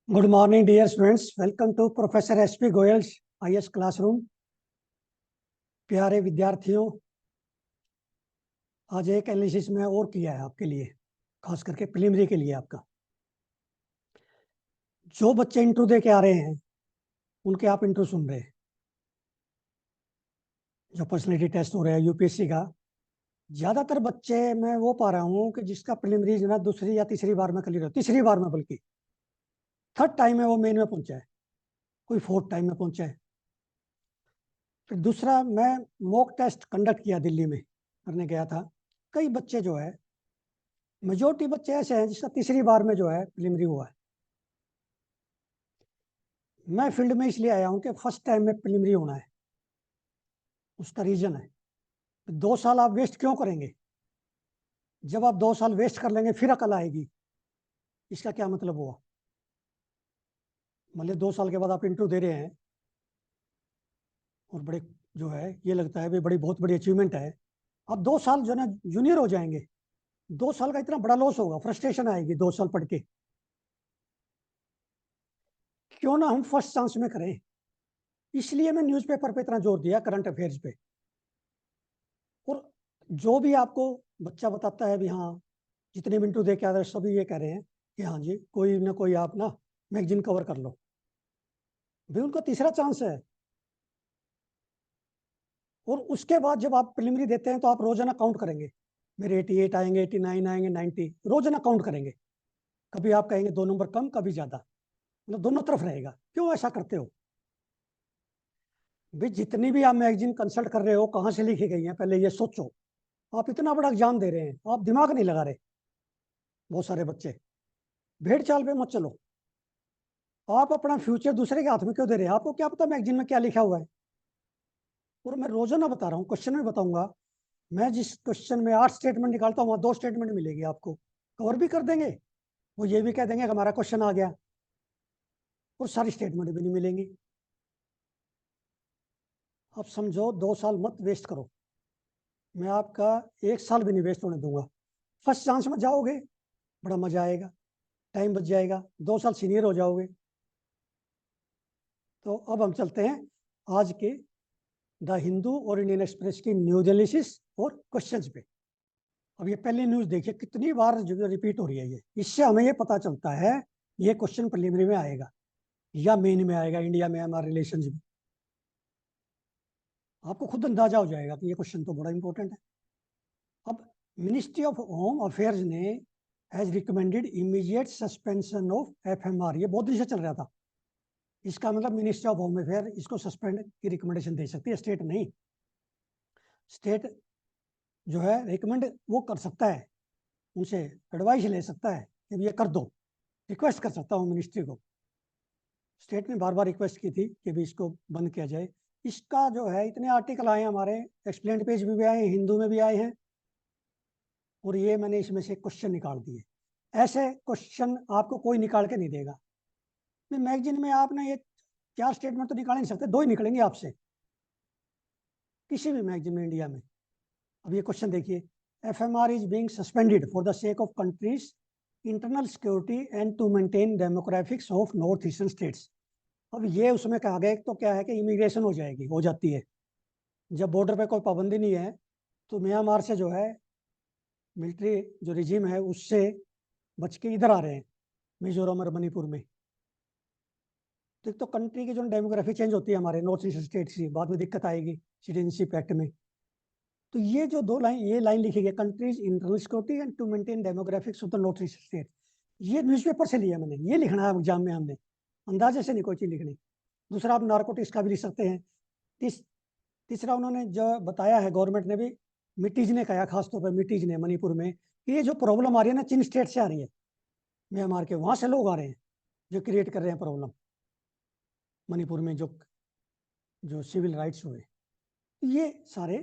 Good morning, dear students. Welcome to Professor S.P. Goyal's IS classroom. प्यारे विद्यार्थियों, आज एक एनालिसिस में और किया है आपके लिए, खास करके प्रीलिमिनरी के लिए। आपका जो बच्चे इंट्रो दे के आ रहे हैं उनके आप इंट्रो सुन रहे हैं। जो पर्सनैलिटी टेस्ट हो रहा है यूपीएससी का, ज्यादातर बच्चे मैं वो पा रहा हूँ कि जिसका प्रीलिमिनरी जो ना दूसरी या तीसरी बार में क्लियर हो, तीसरी बार में, बल्कि थर्ड टाइम में वो मेन में पहुंचा है, कोई फोर्थ टाइम में पहुंचा है। फिर दूसरा, मैं मॉक टेस्ट कंडक्ट किया, दिल्ली में करने गया था। कई बच्चे जो है, मेजोरिटी बच्चे ऐसे हैं जिसका तीसरी बार में जो है प्रीलिमिनरी हुआ है। मैं फील्ड में इसलिए आया हूं कि फर्स्ट टाइम में प्रीलिमिनरी होना है, उसका रीजन है। 2 साल आप वेस्ट क्यों करेंगे? जब आप 2 साल वेस्ट कर लेंगे फिर अकल आएगी, इसका क्या मतलब हुआ? मतलब 2 साल के बाद आप इंटरव्यू दे रहे हैं और बड़े जो है ये लगता है भाई बहुत बड़ी अचीवमेंट है। आप 2 साल जो है जूनियर हो जाएंगे। 2 साल का इतना बड़ा लॉस होगा, फ्रस्ट्रेशन आएगी 2 साल पढ़ के। क्यों ना हम फर्स्ट चांस में करें। इसलिए मैं न्यूज़पेपर पे इतना जोर दिया, करंट अफेयर्स पे। और जो भी आपको बच्चा बताता है भी हाँ, जितने भी इंटरव्यू दे के आ रहे हैं सभी ये कह रहे हैं कि हाँ जी, कोई ना कोई आप ना मैगजीन कवर कर लो। भाई उनका तीसरा चांस है। और उसके बाद जब आप प्रीलिमिनरी देते हैं तो आप रोजाना काउंट करेंगे, मेरे 88 आएंगे, 89 आएंगे, 90, रोजाना काउंट करेंगे। कभी आप कहेंगे 2 नंबर कम, कभी ज्यादा, मतलब दोनों तरफ रहेगा। क्यों ऐसा करते हो? भाई जितनी भी आप मैगजीन कंसल्ट कर रहे हो कहाँ से लिखी गई है, पहले ये सोचो। आप इतना बड़ा एग्जाम दे रहे हैं, आप दिमाग नहीं लगा रहे। बहुत सारे बच्चे भेड़ चाल पे मत चलो। आप अपना फ्यूचर दूसरे के हाथ में क्यों दे रहे हैं? आपको क्या पता मैगजीन में क्या लिखा हुआ है? और मैं रोजाना बता रहा हूँ, क्वेश्चन में बताऊंगा। मैं जिस क्वेश्चन में 8 स्टेटमेंट निकालता हूँ वहाँ 2 स्टेटमेंट मिलेगी आपको, कवर भी कर देंगे। वो ये भी कह देंगे कि हमारा क्वेश्चन आ गया, और सारी स्टेटमेंट भी नहीं मिलेंगी। अब समझो 2 साल मत वेस्ट करो। मैं आपका 1 साल भी नहीं वेस्ट होने दूंगा। फर्स्ट चांस में जाओगे, बड़ा मजा आएगा, टाइम बच जाएगा, 2 साल सीनियर हो जाओगे। तो अब हम चलते हैं आज के द हिंदू और इंडियन एक्सप्रेस की न्यूज एनालिसिस और क्वेश्चंस पे। अब ये पहली न्यूज देखिए, कितनी बार जो रिपीट हो रही है। ये इससे हमें ये पता चलता है ये क्वेश्चन प्रीलिमिनरी में आएगा या मेन में आएगा, इंडिया में हमारे रिलेशनशिप। आपको खुद अंदाजा हो जाएगा कि ये क्वेश्चन तो बड़ा इंपॉर्टेंट है। अब मिनिस्ट्री ऑफ होम अफेयर्स ने has recommended immediate suspension of FMR. ये बहुत दिन से चल रहा था। इसका मतलब मिनिस्ट्री ऑफ होम अफेयर इसको सस्पेंड की रिकमेंडेशन दे सकती है, स्टेट नहीं। स्टेट जो है रिकमेंड वो कर सकता है, उनसे एडवाइस ले सकता है कि ये कर दो, रिक्वेस्ट कर सकता हूँ मिनिस्ट्री को। स्टेट ने बार बार रिक्वेस्ट की थी कि भी इसको बंद किया जाए। इसका जो है इतने आर्टिकल आए हैं हमारे, एक्सप्लेन पेज में भी आए हैं, हिंदू में भी आए हैं, और ये मैंने इसमें से क्वेश्चन निकाल दिए। ऐसे क्वेश्चन आपको कोई निकाल के नहीं देगा। मैगजीन में आपने ये 4 स्टेटमेंट तो निकाल नहीं सकते, 2 ही निकलेंगे आपसे किसी भी मैगजीन में इंडिया में। अब ये क्वेश्चन देखिए, FMR is being suspended for the sake of country's internal security and to maintain demographics of north eastern states. अब ये उसमें कहा गया तो क्या है कि इमिग्रेशन हो जाएगी, हो जाती है। जब बॉर्डर पे कोई पाबंदी नहीं है तो म्यांमार से जो है मिलिट्री जो रिजीम है उससे बच के इधर आ रहे हैं, मिजोरम और मणिपुर में। तो कंट्री की जो डेमोग्राफी चेंज होती है हमारे नॉर्थ ईस्ट स्टेट की, बाद में दिक्कत आएगी सिटीजनशिप एक्ट में। तो ये जो 2 लाइन, ये लाइन लिखी गई, country's internal security and to maintain demographics of the north east state, ये न्यूज़पेपर से लिया मैंने। ये लिखना है एग्जाम में हमने, अंदाजे से नहीं कोई चीज लिखनी। दूसरा, आप नार्कोटिक्स का भी लिख सकते हैं। तीसरा, उन्होंने जो बताया है, गवर्नमेंट ने भी, मिटीज ने कहा, खासतौर पर मिटीज ने मणिपुर में, कि ये जो प्रॉब्लम आ रही है ना चीन स्टेट से आ रही है, म्यांमार के वहां से लोग आ रहे हैं जो क्रिएट कर रहे हैं प्रॉब्लम मणिपुर में, जो जो सिविल राइट्स हुए। ये सारे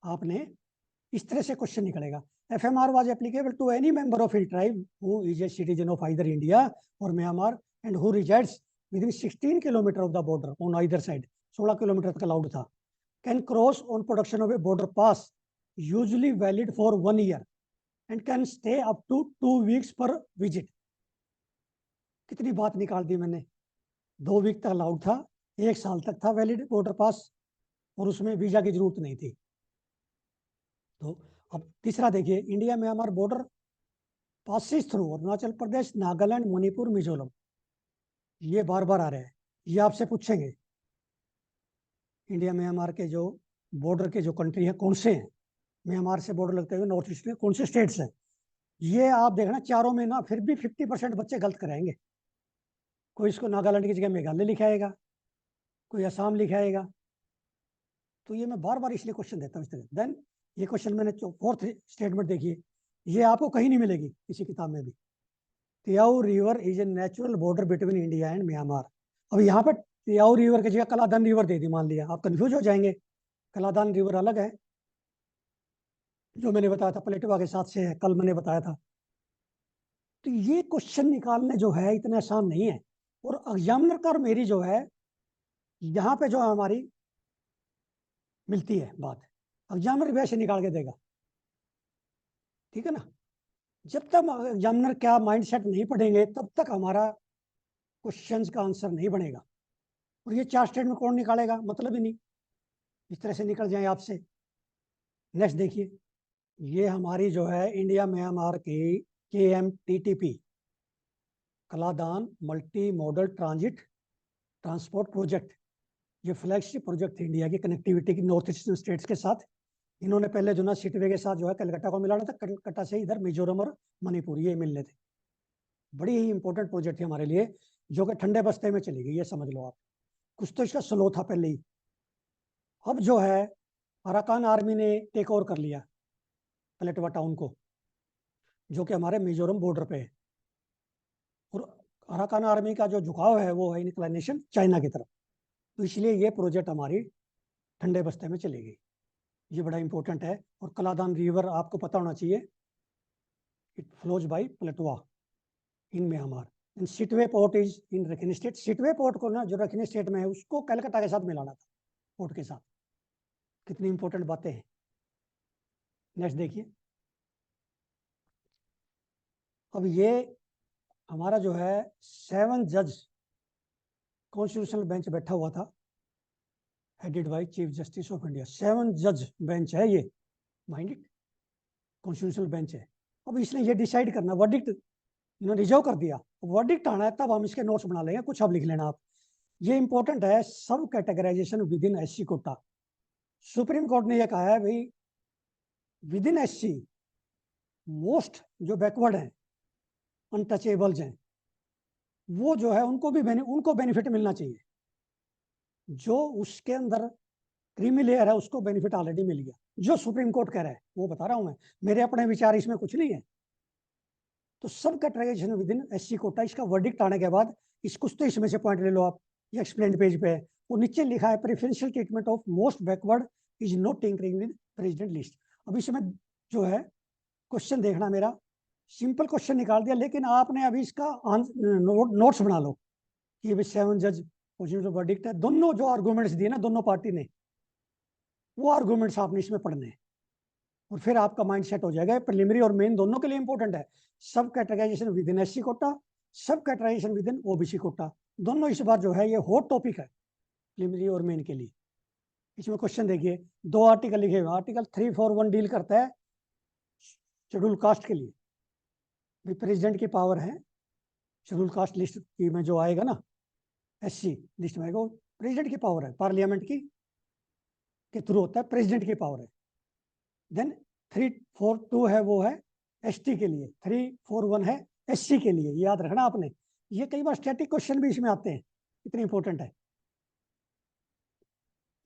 आपने इस तरह से क्वेश्चन निकलेगा। FMR was applicable to any member of hill tribe who is a citizen of either India और Myanmar and who resides within 16 kilometre of the border on either side. 16 kilometre तक allowed था। Can cross on production of a border pass usually valid for 1 year and can stay up to 2 weeks per visit. कितनी बात निकाल दी मैंने। 2 week तक allowed था, 1 साल तक था वैलिड बॉर्डर पास, और उसमें वीजा की जरूरत नहीं थी। तो अब तीसरा देखिए, India Myanmar border passes through Arunachal Pradesh, Nagaland, Manipur, Mizoram. ये बार बार आ रहे हैं, ये आपसे पूछेंगे इंडिया म्यांमार के जो बॉर्डर के जो कंट्री है कौन से हैं, म्यांमार से बॉर्डर लगते हुए नॉर्थ ईस्ट में कौन से स्टेट्स हैं। ये आप देखना चारों में ना फिर भी 50% बच्चे गलत कराएंगे। कोई इसको नागालैंड की जगह मेघालय लिखाएगा, कोई असम लिखाएगा। तो ये मैं बार बार इसलिए क्वेश्चन देता हूँ इस तरह। देन ये क्वेश्चन मैंने फोर्थ स्टेटमेंट देखिए, ये आपको कहीं नहीं मिलेगी किसी किताब में भी। Tiau river is a natural border between India and Myanmar. अब यहाँ पर तियाऊ रिवर की जगह कलादान रिवर दे दी, मान लिया, आप कंफ्यूज हो जाएंगे। कलादान रिवर अलग है, जो मैंने बताया था प्लेटवा के साथ से है, कल मैंने बताया था। तो ये क्वेश्चन निकालने जो है इतने आसान नहीं है। और एग्जामिनर का और मेरी जो है यहाँ पे जो हमारी मिलती है बात, एग्जामिनर वैसे निकाल के देगा, ठीक है ना। जब तक एग्जामिनर क्या माइंडसेट नहीं पढ़ेंगे तब तक हमारा क्वेश्चंस का आंसर नहीं बनेगा। और ये 4 स्टेटमेंट कौन निकालेगा, मतलब ही नहीं, इस तरह से निकल जाए आपसे। नेक्स्ट देखिए, ये हमारी जो है इंडिया म्यांमार की KMTTP, Kaladan multi modal transit transport project. ये फ्लैगशिप प्रोजेक्ट है इंडिया की कनेक्टिविटी की नॉर्थ ईस्टर्न स्टेट्स के साथ। इन्होंने पहले जो ना सिटवे के साथ जो है कलकत्ता को मिलाना था, कलकत्ता से इधर मिजोरम और मणिपुर ये मिलने थे। बड़ी ही इंपॉर्टेंट प्रोजेक्ट थी हमारे लिए, जो कि ठंडे बस्ते में चली गई, ये समझ लो आप। कुछ तो इसका स्लो था पहले ही। अब जो है अराकान आर्मी ने टेक ओवर कर लिया पलेटवा टाउन को, जो कि हमारे मिजोरम बॉर्डर पे है। और अराकान आर्मी का जो झुकाव है वो है इंक्लाइनेशन चाइना की तरफ। तो इसलिए ये प्रोजेक्ट हमारी ठंडे बस्ते में चली गई, ये बड़ा इंपॉर्टेंट है। और कलादान रिवर आपको पता होना चाहिए, it flows by Paletwa in Myanmar. And Sittwe port is in Rakhine state. Sittwe port को ना, जो रखिनी स्टेट में है, उसको कलकत्ता के साथ मिलाना था, पोर्ट के साथ। कितनी इंपॉर्टेंट बातें हैं। नेक्स्ट देखिए, अब ये हमारा जो है 7 जज कॉन्स्टिट्यूशनल बेंच बैठा हुआ था, headed by chief justice of India. 7 जज बेंच है ये, माइंड इट, कॉन्स्टिट्यूशनल बेंच है। अब इसने ये डिसाइड करना, वर्डिक्ट इन्होंने रिजर्व कर दिया, वर्डिक्ट आना है तब हम इसके नोट्स बना लेंगे, कुछ अब लिख लेना आप। ये इंपॉर्टेंट है, सब categorisation with in SC quota. Supreme court ने यह कहा है भाई, विद इन SC मोस्ट जो बैकवर्ड हैं, अनटचेबल्स हैं, वो जो है उनको बेनिफिट मिलना चाहिए। जो उसके अंदर क्रीमी लेयर है उसको बेनिफिट ऑलरेडी मिल गया, जो सुप्रीम कोर्ट कह रहा है वो बता रहा हूं मैं, मेरे अपने विचार इसमें कुछ नहीं है। तो सब categorisation with in SC quota, इसका वर्डिक्ट आने के बाद इस कुछ तो इसमें से पॉइंट ले लो आप, ये एक्सप्लेन पेज पे है। वो नीचे लिखा है, preferential treatment of most backward is not tinkering with president list. अब इसमें जो है क्वेश्चन देखना, मेरा सिंपल क्वेश्चन निकाल दिया, लेकिन आपने अभी इसका नोट्स बना लो कि 7 जज वर्डिक्ट है। दोनों जो आर्गूमेंट्स दिए ना दोनों पार्टी ने, वो आर्गूमेंट्स आपने इसमें पढ़ने हैं, और फिर आपका माइंड सेट हो जाएगा। प्रिलिमिनरी और मेन दोनों के लिए इंपॉर्टेंट है। सब categorisation with in SC quota, sub categorisation with इन OBC कोटा, दोनों इस बार जो है ये हॉट टॉपिक है प्रिलिमिनरी और मेन के लिए। इसमें क्वेश्चन देखिए, 2 आर्टिकल लिखे हुए, आर्टिकल 341 डील करता है शेड्यूल कास्ट के लिए। प्रेसिडेंट की पावर है, शेड्यूल कास्ट लिस्ट में जो आएगा ना, SC लिस्ट में आएगा, प्रेसिडेंट की पावर है, पार्लियामेंट की के थ्रू होता है, प्रेसिडेंट की पावर है। देन 342 है, वो है ST के लिए, 341 है SC के लिए, याद रखना आपने। ये कई बार स्टैटिक क्वेश्चन भी इसमें आते हैं, इतनी इंपॉर्टेंट है।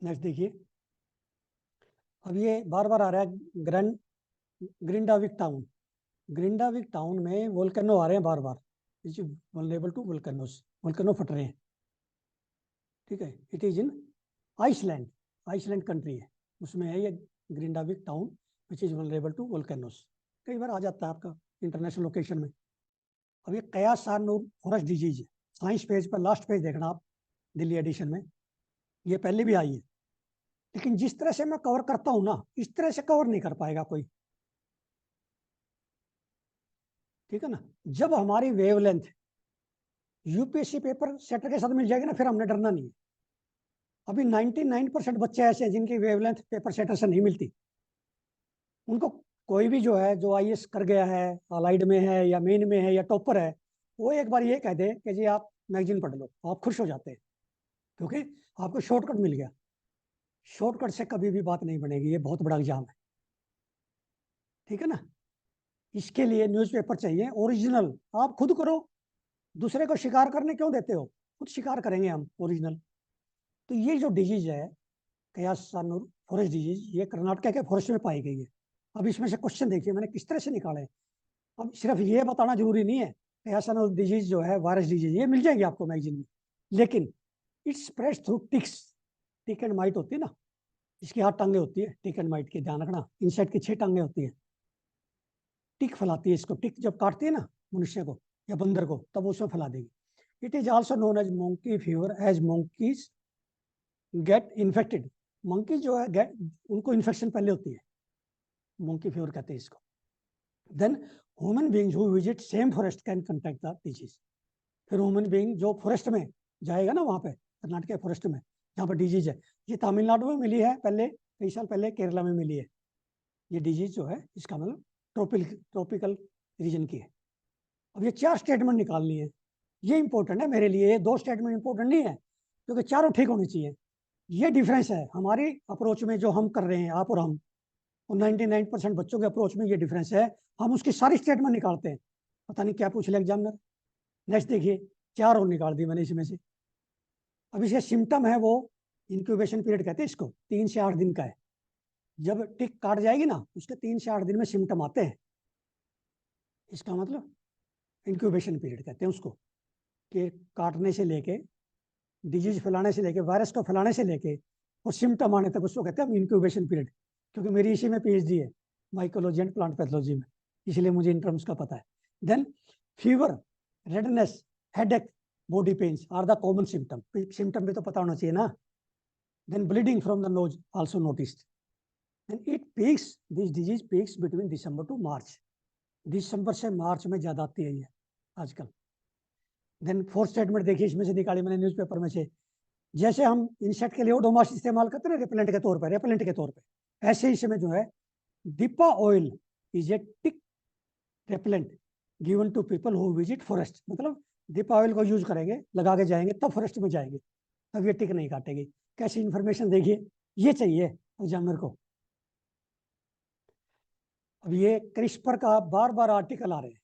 नेक्स्ट देखिए, अब ये बार बार आ रहा है ग्रिंडाविक टाउन। ग्रिंडाविक टाउन में वोल्केनो आ रहे हैं बार बार, वल्नरेबल टू वोल्केनोस, वोल्केनो फट रहे हैं, ठीक है। It is in Iceland, Iceland country है, उसमें है ये Grindavik town which is vulnerable to volcanoes. कई बार आ जाता है आपका इंटरनेशनल लोकेशन में। अब ये कयासानूर फॉरेस्ट डिजीज है, साइंस पेज पर लास्ट पेज देखना आप, दिल्ली एडिशन में, ये पहले भी आई है। लेकिन जिस तरह से मैं कवर करता हूं ना, इस तरह से कवर नहीं कर पाएगा कोई, ठीक है ना। जब हमारी वेवलेंथ यूपीएससी पेपर सेटर के साथ मिल जाएगी ना, फिर हमने डरना नहीं है। अभी 99% बच्चे ऐसे हैं जिनकी वेवलेंथ पेपर सेटर से नहीं मिलती। उनको कोई भी जो है, जो आईएएस कर गया है, अलाइड में है या मेन में है या टॉपर है, वो एक बार ये कह दे कि जी आप मैगजीन पढ़ लो, आप खुश हो जाते हैं, क्योंकि आपको शॉर्टकट मिल गया। शॉर्टकट से कभी भी बात नहीं बनेगी, ये बहुत बड़ा एग्जाम है, ठीक है ना। इसके लिए न्यूज़पेपर चाहिए ओरिजिनल, आप खुद करो, दूसरे को शिकार करने क्यों देते हो, खुद शिकार करेंगे हम ओरिजिनल। तो ये जो डिजीज है कयासानुर फॉरेस्ट डिजीज, ये कर्नाटक के फॉरेस्ट में पाई गई है। अब इसमें से क्वेश्चन देखिए मैंने किस तरह से निकाले। अब सिर्फ ये बताना जरूरी नहीं है, कयासानुर डिजीज जो है वायरस डिजीज, ये मिल जाएगी आपको मैगजीन में, लेकिन it's spreads through ticks. Tick and mite होती है ना, इसकी 8 टांगे होती है, टिक एंड माइट की ध्यान रखना, इंसेक्ट की 6 टांगे होती है। टिक फैलाती है इसको, टिक जब काटती है ना मनुष्य को या बंदर को, तब उसमें फैला देगी। It is also known as monkey fever, as monkeys get infected. Monkey जो है गेट, उनको इन्फेक्शन पहले होती है, मंकी फीवर कहते हैं इसको। Then human beings who visit same forest can contact the disease. फिर ह्यूमन बीइंग जो फॉरेस्ट में जाएगा ना, वहाँ पे कर्नाटक के फॉरेस्ट में जहाँ पर डिजीज है, ये तमिलनाडु में मिली है पहले, कई साल पहले केरला में मिली है ये डिजीज जो है, इसका मतलब ट्रॉपिकल रीजन की है। अब ये 4 स्टेटमेंट निकालनी है, ये इंपॉर्टेंट है मेरे लिए। ये 2 स्टेटमेंट इंपॉर्टेंट नहीं है, क्योंकि चारों ठीक होनी चाहिए। ये डिफरेंस है हमारी अप्रोच में जो हम कर रहे हैं, आप और हम, और 99% बच्चों के अप्रोच में ये डिफरेंस है। हम उसकी सारी स्टेटमेंट निकालते हैं, पता नहीं क्या पूछ लिया एग्जामिनर। नेक्स्ट देखिए, 4 और निकाल दी मैंने इसमें से। अब इसके सिम्टम है वो, इंक्यूबेशन पीरियड कहते हैं इसको, 3 से 8 दिन का है। जब टिक काट जाएगी ना, उसके 3 से 8 दिन में सिम्टम आते हैं। इसका मतलब इंक्यूबेशन पीरियड कहते हैं उसको, कि काटने से लेके, डिजीज फैलाने से लेके, वायरस को फैलाने से लेके और सिम्टम आने तक, उसको कहते हैं हम इंक्यूबेशन पीरियड। क्योंकि मेरी इसी में पीएचडी है, माइकोलॉजी एंड प्लांट पैथोलॉजी में, इसलिए मुझे इन टर्म्स का पता है। Then fever, redness, headache, body pains are the common symptom. Symptom भी तो पता होना चाहिए ना। Then bleeding from the nose also noticed. And it peaks, this disease peaks between December to March. दिसंबर से मार्च में ज्यादा आती है ये आजकल। देन 4th स्टेटमेंट देखिए, इसमें से निकाली मैंने न्यूज़पेपर में से। जैसे हम इंसेक्ट के लिए ओडोमॉस इस्तेमाल करते हैं रिपेलेंट के तौर पर, रेपेलेंट के तौर पे, ऐसे ही इसमें जो है डिपा oil is a tick repellent given to people who visit forest. मतलब डिपा ऑयल को यूज करेंगे, लगा के जाएंगे, तब फॉरेस्ट में जाएंगे, तब ये टिक नहीं काटेगी। कैसी इंफॉर्मेशन देखिए, ये चाहिए एग्जामिनर को। अब ये क्रिस्पर का बार बार आर्टिकल आ रहे हैं,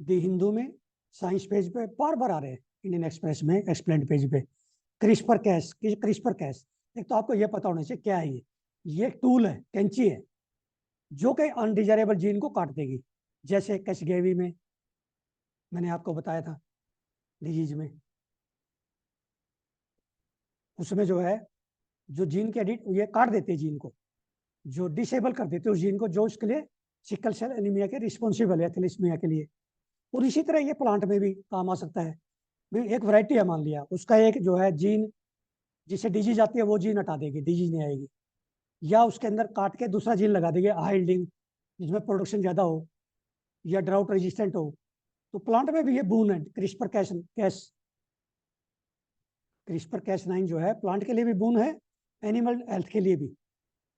दी हिंदू में, साइंस पेज पे बार बार आ रहे हैं, इंडियन एक्सप्रेस में एक्सप्लेन्ड पेज पे। क्रिस्पर कैस, क्रिस्पर कैस, एक तो आपको ये पता होना चाहिए क्या है ये एक टूल है, कैंची है, जो कि अनडिजायरेबल जीन को काट देगी। जैसे कैशगेवी में मैंने आपको बताया था डिजीज में, उसमें जो है, जो जीन के एडिट, ये काट देते हैं जीन को, जो डिसेबल कर देते हैं उस जीन को, जो उसके लिए सिकल सेल एनीमिया के रिस्पॉन्सिबल है, थैलेसीमिया के लिए। और इसी तरह ये प्लांट में भी काम आ सकता है। एक वैरायटी है मान लिया, उसका एक जो है जीन, जिससे डिजीज आती है वो जीन हटा देगी, डिजीज नहीं आएगी। या उसके अंदर काट के दूसरा जीन लगा देगी हाइल्डिंग, जिसमें प्रोडक्शन ज़्यादा हो या ड्राउट रेजिस्टेंट हो। तो प्लांट में भी ये बून है, क्रिस्पर कैस 9 जो है प्लांट के लिए भी बून है, एनिमल हेल्थ के लिए भी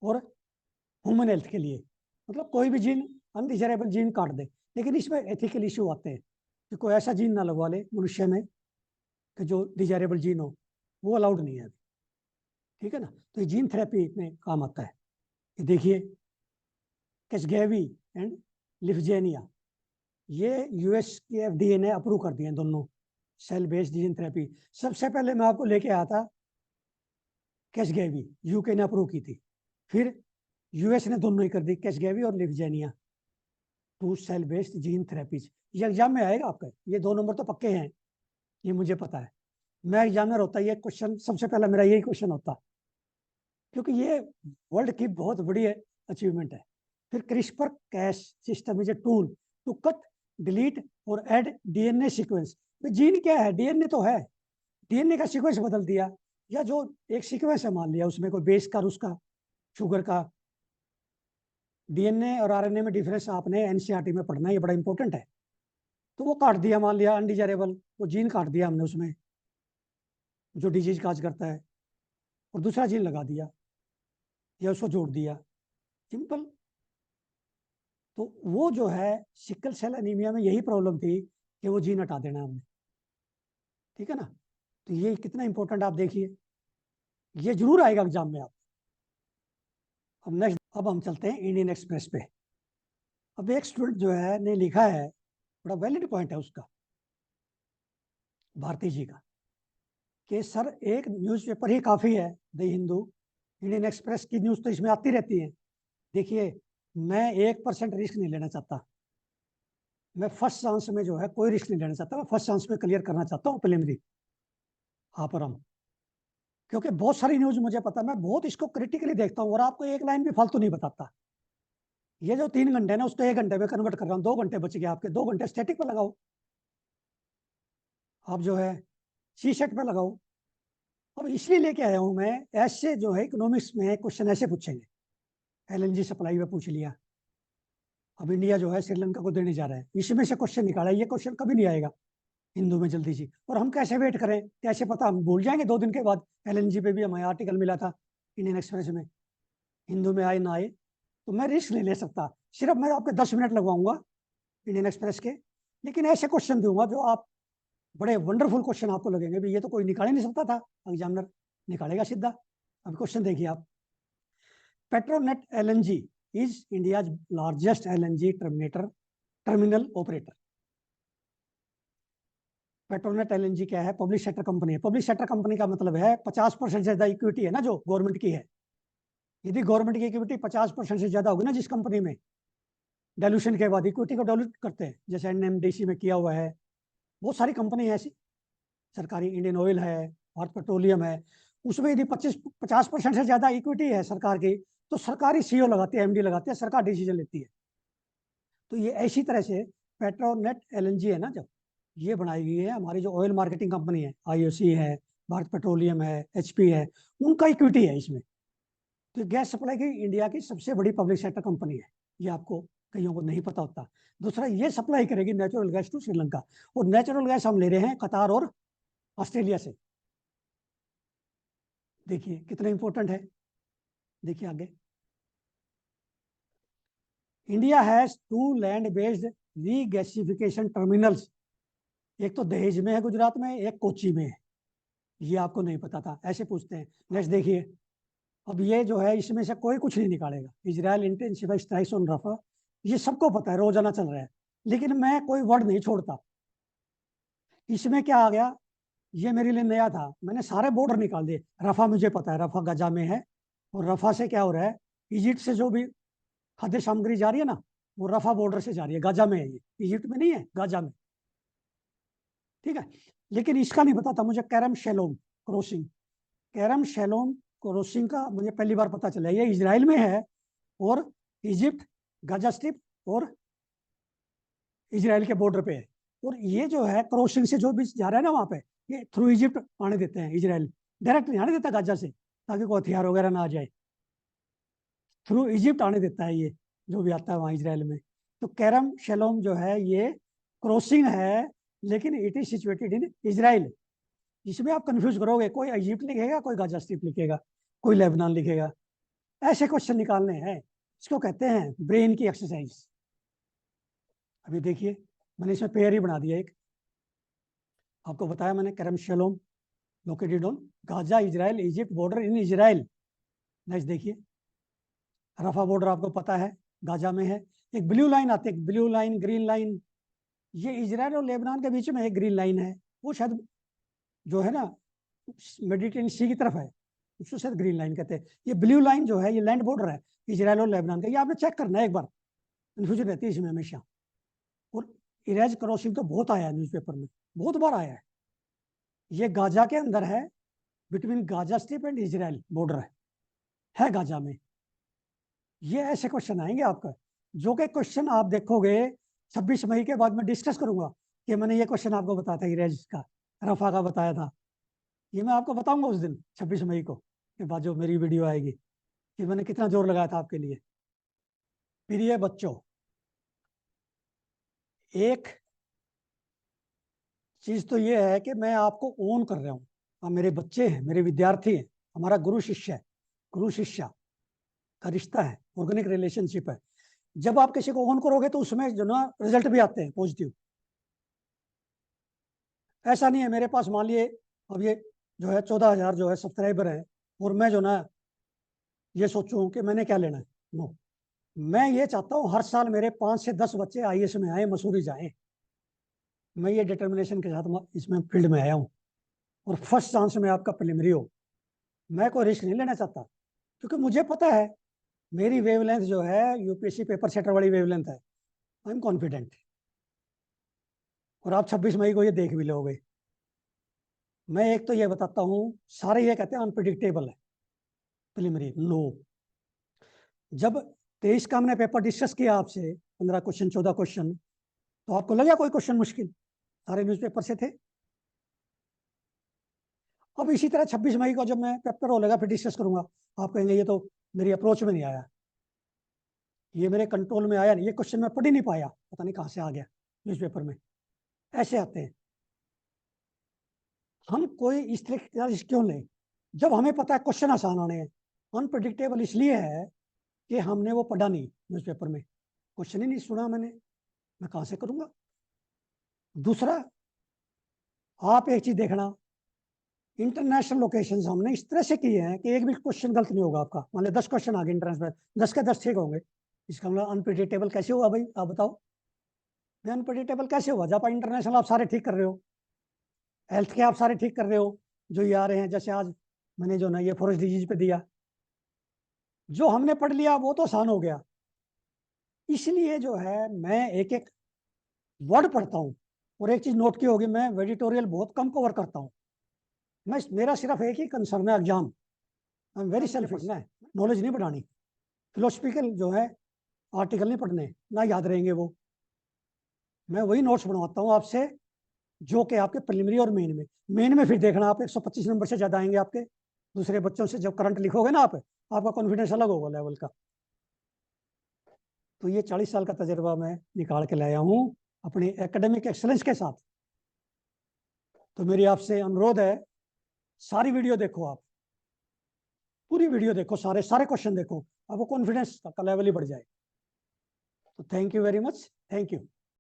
और ह्यूमन हेल्थ के लिए। मतलब कोई भी जीन, अनडिजायरेबल जीन काट दे। लेकिन इसमें एथिकल इशू आते हैं कि कोई ऐसा जीन ना लगवा ले मनुष्य में कि जो डिजायरेबल जीन हो, वो अलाउड नहीं है अभी, ठीक है ना। तो ये जीन थेरेपी में काम आता है। ये देखिए, कैशगेवी एंड लिफजेनिया, ये यूएस की एफडीए ने अप्रूव कर दिए दोनों, सेल बेस्ड जीन थेरेपी। सबसे पहले मैं आपको लेके आया था कैशगेवी, यूके ने अप्रूव की थी, फिर यूएस ने दोनों ही कर दी, कैशगेवी और लिफजेनिया, 2 सेल बेस्ड जीन थेरेपीज। ये एग्जाम में आएगा आपका, ये 2 नंबर तो पक्के हैं, ये मुझे पता है। मैं एग्जामिनर होता, ये क्वेश्चन सबसे पहला मेरा यही क्वेश्चन होता, क्योंकि ये वर्ल्ड की बहुत बड़ी अचीवमेंट है। फिर CRISPR Cas system is a tool to cut, delete और ऐड डीएनए सीक्वेंस। जीन क्या है, डीएनए तो है, डीएनए का सीक्वेंस बदल दिया, या जो एक सीक्वेंस है मान लिया, उसमें कोई बेस का, उसका शुगर का। डीएनए और आरएनए में डिफरेंस आपने एनसीईआरटी में पढ़ना है, ये बड़ा इंपॉर्टेंट है। तो वो काट दिया, मान लिया अनडिजायरेबल, वो जीन काट दिया हमने उसमें जो डिजीज काज करता है, और दूसरा जीन लगा दिया या उसको जोड़ दिया, सिंपल। तो वो जो है सिकल सेल एनीमिया में यही प्रॉब्लम थी कि वो जीन हटा देना हमने, ठीक है ना। तो ये कितना इंपॉर्टेंट आप देखिए, ये जरूर आएगा एग्जाम में आप। अब नेक्स्ट, अब हम चलते हैं इंडियन एक्सप्रेस पे। अब एक स्टूडेंट जो है ने लिखा है, बड़ा वैलिड पॉइंट है उसका, भारती जी का, कि सर एक न्यूज़पेपर ही काफ़ी है, द हिंदू, इंडियन एक्सप्रेस की न्यूज़ तो इसमें आती रहती है। देखिए, मैं 1% रिस्क नहीं लेना चाहता, मैं फर्स्ट चांस में जो है कोई रिस्क नहीं लेना चाहता, मैं फर्स्ट चांस में क्लियर करना चाहता हूँ प्रिलिमिनरी आप और हम, क्योंकि बहुत सारी न्यूज़ मुझे पता है, मैं बहुत इसको क्रिटिकली देखता हूँ और आपको एक लाइन भी फालतू नहीं बताता। ये जो 3 घंटे ना, उसको 1 घंटे में कन्वर्ट कर रहा हूँ, 2 घंटे बच गए आपके, 2 घंटे स्टैटिक पे लगाओ, आप जो है सी सेट पे लगाओ। अब इसलिए लेके आया हूँ मैं, ऐसे जो है इकोनॉमिक्स में क्वेश्चन ऐसे पूछेंगे, एलएनजी सप्लाई में पूछ लिया, अब इंडिया जो है श्रीलंका को देने जा रहा है, इसमें से क्वेश्चन निकाला, ये क्वेश्चन कभी नहीं आएगा हिंदू में जल्दी सी, और हम कैसे वेट करें, कैसे पता, हम भूल जाएंगे 2 दिन के बाद। एलएनजी पे भी हमें आर्टिकल मिला था इंडियन एक्सप्रेस में, हिंदू में आए ना आए, तो मैं रिस्क नहीं ले सकता। सिर्फ मैं आपके 10 मिनट लगवाऊंगा इंडियन एक्सप्रेस के, लेकिन ऐसे क्वेश्चन दूंगा जो आप, बड़े वंडरफुल क्वेश्चन आपको लगेंगे भी ये तो कोई निकाल ही नहीं सकता था, एग्जामिनर निकालेगा सीधा। अब क्वेश्चन देखिए आप, Petronet LNG is India largest LNG terminal operator. Petronet LNG क्या है, पब्लिक सेक्टर कंपनी है। पब्लिक सेक्टर कंपनी का मतलब है 50% से ज्यादा इक्विटी है ना जो गवर्नमेंट की है। यदि गवर्नमेंट की इक्विटी 50% से ज्यादा होगी ना जिस कंपनी में, डाइल्यूशन के बाद इक्विटी को डाइल्यूट करते हैं, जैसे एनएमडीसी में किया हुआ है, बहुत सारी कंपनी है ऐसी सरकारी, इंडियन ऑयल है, भारत पेट्रोलियम है, उसमें यदि 50% से ज्यादा इक्विटी है सरकार की, तो सरकारी सीईओ लगाते हैं, एमडी लगाते हैं, सरकार डिसीजन लेती है। तो ये ऐसी तरह से पेट्रोनेट एलएनजी है ना, जब ये बनाई गई है, हमारी जो ऑयल मार्केटिंग कंपनी है, आईओसी है, भारत पेट्रोलियम है, एचपी है, उनका इक्विटी है इसमें। तो गैस सप्लाई की इंडिया की सबसे बड़ी पब्लिक सेक्टर कंपनी है, ये आपको कईयों को नहीं पता होता। दूसरा, ये सप्लाई करेगी नेचुरल गैस टू श्रीलंका, और नेचुरल गैस हम ले रहे हैं कतार और ऑस्ट्रेलिया से। देखिए कितना इंपॉर्टेंट है, देखिए आगे, India has 2 land based regasification terminals, एक तो दहेज में है गुजरात में, एक कोची में है, ये आपको नहीं पता था, ऐसे पूछते हैं। नेक्स्ट देखिए, अब ये जो है इसमें से कोई कुछ नहीं निकालेगा, इजराइल इंटेंसिफाई स्ट्राइक्स ऑन रफा, ये सबको पता है, रोजाना चल रहा है, लेकिन मैं कोई वर्ड नहीं छोड़ता। इसमें क्या आ गया, ये मेरे लिए नया था, मैंने सारे बॉर्डर निकाल दिए। रफा मुझे पता है, रफा गजा में है, और रफा से क्या हो रहा है, इजिप्ट से जो भी खाद्य सामग्री जा रही है ना, वो रफा बॉर्डर से जा रही है, गाजा में है, ये इजिप्ट में नहीं है, गाजा में, ठीक है। लेकिन इसका नहीं पता था मुझे, कैरम शेलोम क्रॉसिंग, कैरम शेलोम क्रॉसिंग का मुझे पहली बार पता चला, ये इजराइल में है, और इजिप्ट, गाजा स्ट्रिप और इजराइल के बॉर्डर पे है। और ये जो है क्रॉसिंग से जो भी जा रहा है ना वहां पे, ये थ्रू इजिप्ट आने देते हैं, इजराइल डायरेक्ट नहीं आने देता गाजा से, ताकि कोई हथियार वगैरह ना आ जाए, थ्रू इजिप्ट आने देता है ये जो भी आता है वहाँ इजराइल में। तो कैरम शेलोम जो है ये क्रॉसिंग है, लेकिन it is situated in Israel. इसमें आप कंफ्यूज करोगे, कोई इजिप्ट लिखेगा, कोई गाजा स्ट्रिप लिखेगा, कोई लेबनान लिखेगा, ऐसे क्वेश्चन निकालने हैं, इसको कहते हैं ब्रेन की एक्सरसाइज। अभी देखिए, मैंने इसमें पेयर ही बना दिया एक, आपको बताया मैंने, Kerem Shalom located on Gaza Israel Egypt border in Israel. Next देखिए, रफा बॉर्डर आपको पता है गाजा में है, एक ब्लू लाइन आती है, ब्लू लाइन ग्रीन लाइन, ये इजराइल और लेबनान के बीच में एक ग्रीन लाइन है, वो शायद जो है ना मेडिटेरियन सी की तरफ है, उसको शायद ग्रीन लाइन कहते हैं। ये ब्लू लाइन जो है ये लैंड बॉर्डर है इजराइल और लेबनान का, ये आपने चेक करना है एक बार, कन्फ्यूजन रहती है इसमें हमेशा। और इरेज क्रॉसिंग तो बहुत आया है न्यूज़पेपर में, बहुत बार आया है, ये गाजा के अंदर है, between Gaza strip and Israel border है गाजा में। ये ऐसे क्वेश्चन आएंगे आपका, जो कि क्वेश्चन आप देखोगे 26 मई के बाद मैं डिस्कस करूंगा कि मैंने ये क्वेश्चन आपको बताया था, इरेज का, रफा का बताया था, ये मैं आपको बताऊंगा उस दिन 26 मई को के बाद जो मेरी वीडियो आएगी, कि मैंने कितना जोर लगाया था आपके लिए। प्रिय बच्चों, एक चीज तो ये है कि मैं आपको ओन कर रहा हूँ, आप मेरे बच्चे हैं, मेरे विद्यार्थी हैं, हमारा गुरु शिष्य है, गुरु शिष्या का रिश्ता है, ऑर्गेनिक रिलेशनशिप है। जब आप किसी को ओन करोगे तो उसमें जो ना रिजल्ट भी आते हैं पॉजिटिव। ऐसा नहीं है मेरे पास मान लिए अब ये जो है 14,000 जो है सब्सक्राइबर है, और मैं जो ना ये सोचूं कि मैंने क्या लेना है। नो, मैं ये चाहता हूँ हर साल मेरे 5 से 10 बच्चे आईएएस में आए, मसूरी जाएं। मैं ये डिटर्मिनेशन के साथ इसमें फील्ड में आया हूँ, और फर्स्ट चांस में आपका प्रिलिमिनरी हो। मैं कोई रिस्क नहीं लेना चाहता, क्योंकि मुझे पता है मेरी वेवलेंथ जो है यूपीएससी पेपर सेटर वाली वेवलेंथ है। I am confident. और आप 26 मई को ये देख भी लोगे। मैं एक तो ये बताता हूँ, सारे ये कहते हैं अनप्रिडिक्टेबल है प्रिलिमिनरी। नो, जब 23 का हमने पेपर डिस्कस किया आपसे, 15 क्वेश्चन 14 क्वेश्चन, तो आपको लगा कोई क्वेश्चन मुश्किल? सारे न्यूज़पेपर से थे। अब इसी तरह 26 मई को जब मैं पेपर होगा फिर डिस्कस करूंगा, आप कहेंगे ये तो मेरी अप्रोच में नहीं आया, ये मेरे कंट्रोल में आया नहीं, ये क्वेश्चन मैं पढ़ ही नहीं पाया, पता नहीं कहाँ से आ गया न्यूज़पेपर में। ऐसे आते हैं। हम कोई इस तरह का रिस्क क्यों लें जब हमें पता है क्वेश्चन आसान आने हैं? अनप्रिडिक्टेबल इसलिए है कि हमने वो पढ़ा नहीं न्यूज़पेपर में, क्वेश्चन ही नहीं सुना मैंने, मैं कहाँ से करूंगा? दूसरा, आप एक चीज देखना, इंटरनेशनल लोकेशंस हमने इस तरह से किए हैं कि एक भी क्वेश्चन गलत नहीं होगा आपका। मान लो 10 क्वेश्चन आ गए इंटरनेशनल, 10 के 10 ठीक होंगे। इसका मतलब अनप्रिडिक्टेबल कैसे हुआ भाई, आप बताओ? मैं अनप्रिडिक्टेबल कैसे हुआ जब इंटरनेशनल आप सारे ठीक कर रहे हो, हेल्थ के आप सारे ठीक कर रहे हो, जो ये आ रहे हैं, जैसे आज मैंने जो ना ये फॉरेस्ट डिजीज पे दिया, जो हमने पढ़ लिया वो तो आसान हो गया। इसलिए जो है मैं एक एक वर्ड पढ़ता हूँ। और एक चीज नोट की होगी, मैं एडिटोरियल बहुत कम कवर करता हूँ। मैं मेरा सिर्फ एक ही कंसर्न है, exam. I am very selfish ना, नॉलेज नहीं बढ़ानी। फिलोसफिकल जो है आर्टिकल नहीं पढ़ने, ना याद रहेंगे वो। मैं वही नोट्स बनवाता हूँ आपसे जो कि आपके प्रिलिमिनरी और मेन में फिर देखना आप 125 नंबर से ज्यादा आएंगे आपके। दूसरे बच्चों से जब करंट लिखोगे ना आप, आपका कॉन्फिडेंस अलग होगा लेवल का। तो ये 40 साल का तजर्बा मैं निकाल के लाया हूँ अपनी एकेडमिक एक्सलेंस के साथ। तो मेरी आपसे अनुरोध है, सारी वीडियो देखो आप, पूरी वीडियो देखो, सारे सारे क्वेश्चन देखो, आपको कॉन्फिडेंस का लेवल ही बढ़ जाए। तो thank you very much, thank you.